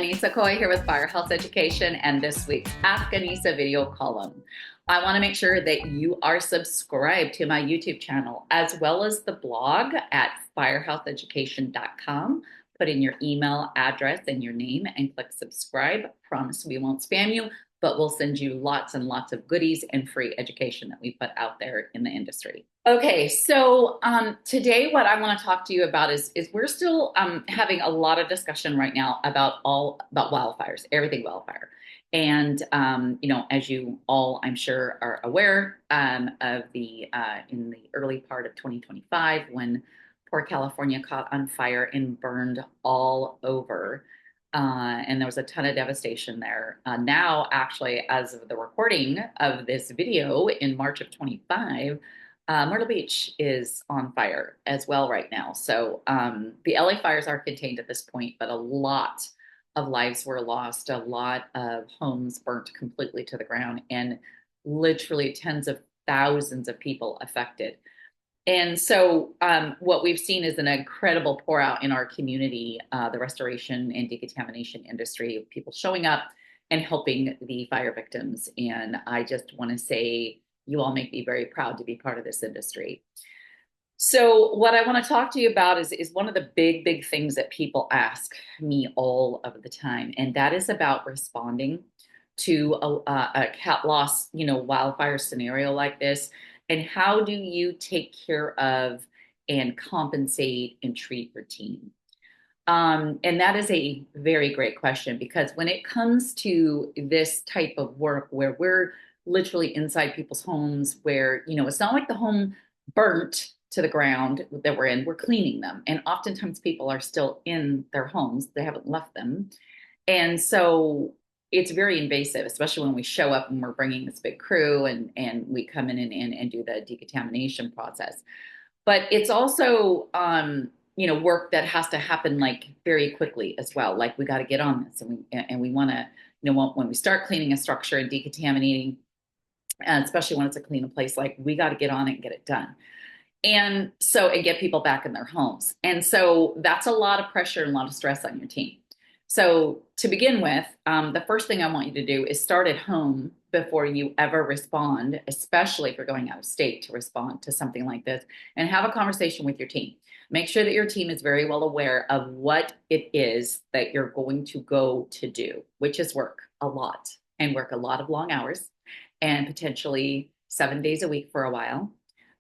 Anissa Coy here with Fire Health Education and this week's Ask Anissa video column. I want to make sure that you are subscribed to my YouTube channel as well as the blog at firehealtheducation.com. Put in your email address and your name and click subscribe. Promise we won't spam you, but we'll send you lots and lots of goodies and free education that we put out there in the industry. Okay, so today what I want to talk to you about is we're still having a lot of discussion right now about wildfires, everything wildfire. And as you all, I'm sure, are aware of the in the early part of 2025 when poor California caught on fire and burned all over. And there was a ton of devastation there. Now, actually, as of the recording of this video in March of 25, Myrtle Beach is on fire as well right now. So the LA fires are contained at this point, but a lot of lives were lost, a lot of homes burnt completely to the ground, and literally tens of thousands of people affected. And so what we've seen is an incredible pour out in our community, the restoration and decontamination industry, people showing up and helping the fire victims. And I just want to say, you all make me very proud to be part of this industry. So what I want to talk to you about is one of the big things that people ask me all of the time, and that is about responding to a cat loss, wildfire scenario like this. And how do you take care of and compensate and treat your team? And that is a very great question, because when it comes to this type of work where we're literally inside people's homes, where, it's not like the home burnt to the ground that we're in, we're cleaning them. And oftentimes people are still in their homes, they haven't left them. And so it's very invasive, especially when we show up and we're bringing this big crew and we come in and do the decontamination process. But it's also, work that has to happen like very quickly as well. Like we got to get on this, and we want to, when we start cleaning a structure and decontaminating, and especially when it's a clean place, like we got to get on it and get it done. And get people back in their homes. And so that's a lot of pressure and a lot of stress on your team. So to begin with, the first thing I want you to do is start at home before you ever respond, especially if you're going out of state to respond to something like this, and have a conversation with your team. Make sure that your team is very well aware of what it is that you're going to go to do, which is work a lot and work a lot of long hours and potentially 7 days a week for a while.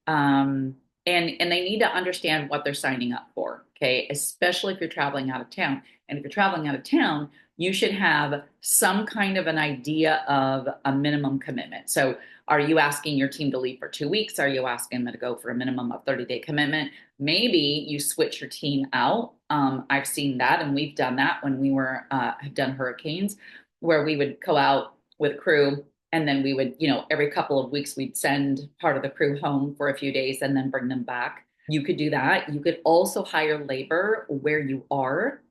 And they need to understand what they're signing up for, okay? Especially if you're traveling out of town. And if you're traveling out of town, you should have some kind of an idea of a minimum commitment. So are you asking your team to leave for 2 weeks? Are you asking them to go for a minimum of 30-day commitment? Maybe you switch your team out. I've seen that, and we've done that when we have done hurricanes, where we would go out with a crew, and then we would, every couple of weeks, we'd send part of the crew home for a few days and then bring them back. You could do that. You could also hire labor where you are.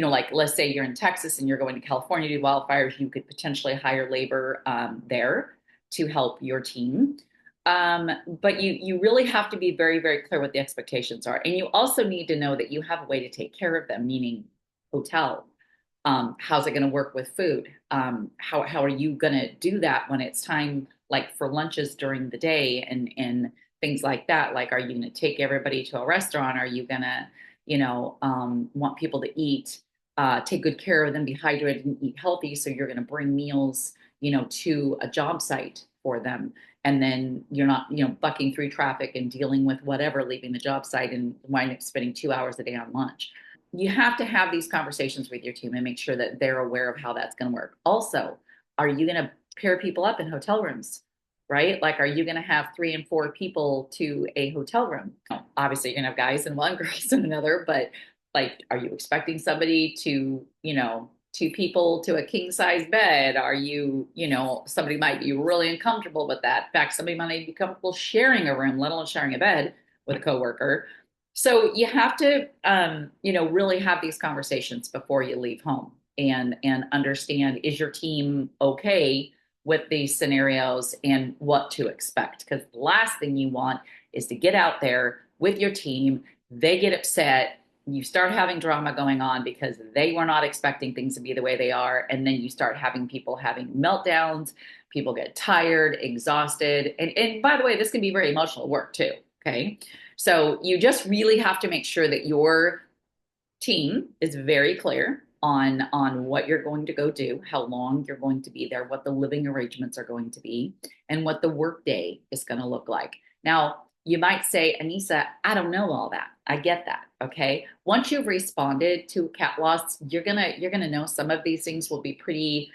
Like let's say you're in Texas and you're going to California to do wildfires, you could potentially hire labor there to help your team. But you really have to be very, very clear what the expectations are. And you also need to know that you have a way to take care of them, meaning hotel. How's it going to work with food? How are you going to do that when it's time, like for lunches during the day and things like that? Like, are you going to take everybody to a restaurant? Are you going to, want people to eat, take good care of them, be hydrated and eat healthy? So you're going to bring meals, to a job site for them. And then you're not, bucking through traffic and dealing with whatever, leaving the job site and winding up spending 2 hours a day on lunch. You have to have these conversations with your team and make sure that they're aware of how that's going to work. Also, are you going to pair people up in hotel rooms, right? Like, are you going to have 3 and 4 people to a hotel room? Obviously, you're going to have guys in one, girls in another, but like, are you expecting somebody to, 2 people to a king size bed? Are you, somebody might be really uncomfortable with that. In fact, somebody might be comfortable sharing a room, let alone sharing a bed with a coworker. So you have to, really have these conversations before you leave home and understand, is your team okay with these scenarios and what to expect? Because the last thing you want is to get out there with your team, they get upset, you start having drama going on because they were not expecting things to be the way they are. And then you start having people having meltdowns, people get tired, exhausted. And by the way, this can be very emotional work too. Okay. So you just really have to make sure that your team is very clear on what you're going to go do, how long you're going to be there, what the living arrangements are going to be, and what the work day is going to look like. Now, you might say, Anissa, I don't know all that. I get that. Okay. Once you've responded to cat loss, you're gonna know some of these things will be pretty,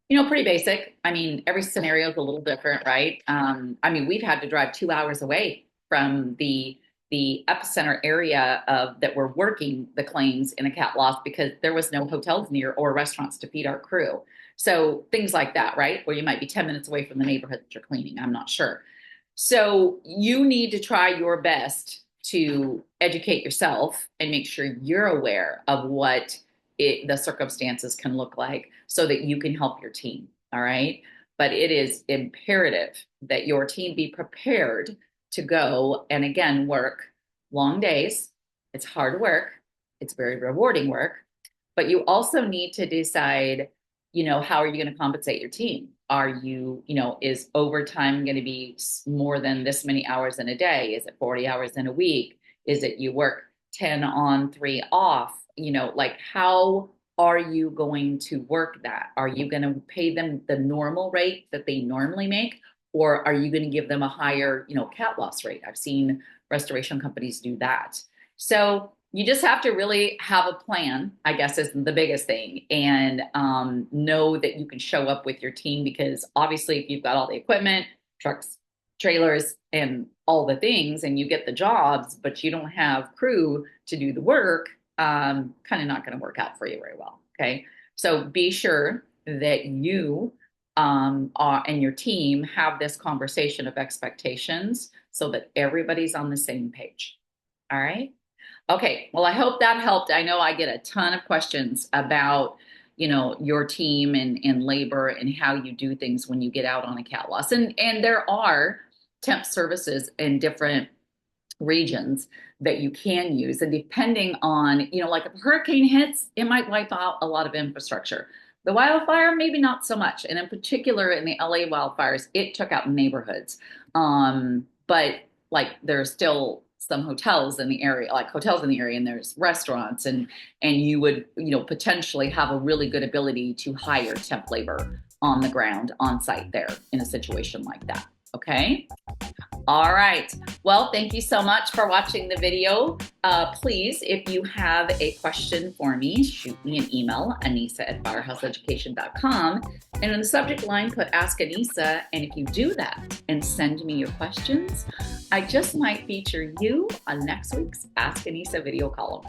pretty basic. I mean, every scenario is a little different, right? I mean, we've had to drive 2 hours away from the epicenter area of that we're working the claims in a cat loss because there was no hotels near or restaurants to feed our crew. So things like that, right? Where you might be 10 minutes away from the neighborhood that you're cleaning. I'm not sure. So you need to try your best to educate yourself and make sure you're aware of what the circumstances can look like so that you can help your team. All right. But it is imperative that your team be prepared to go and again work long days. It's hard work. It's very rewarding work. But you also need to decide, how are you going to compensate your team? Are you, is overtime going to be more than this many hours in a day? Is it 40 hours in a week? Is it you work 10 on, 3 off? Like how are you going to work that? Are you going to pay them the normal rate that they normally make? Or are you going to give them a higher, cat loss rate? I've seen restoration companies do that. So you just have to really have a plan, I guess, is the biggest thing, and know that you can show up with your team because obviously if you've got all the equipment, trucks, trailers, and all the things, and you get the jobs, but you don't have crew to do the work, kind of not going to work out for you very well. Okay. So be sure that you and your team have this conversation of expectations so that everybody's on the same page. All right. Okay. Well, I hope that helped. I know I get a ton of questions about, your team and labor and how you do things when you get out on a cat loss. And there are temp services in different regions that you can use. And depending on, like if a hurricane hits, it might wipe out a lot of infrastructure. The wildfire, maybe not so much. And in particular, in the LA wildfires, it took out neighborhoods. But like there's still some hotels in the area, and there's restaurants, and you would, potentially have a really good ability to hire temp labor on the ground, on site there in a situation like that. Okay. All right. Well, thank you so much for watching the video. Please, if you have a question for me, shoot me an email, Anissa@firehouseeducation.com. And in the subject line, put Ask Anissa. And if you do that and send me your questions, I just might feature you on next week's Ask Anissa video column.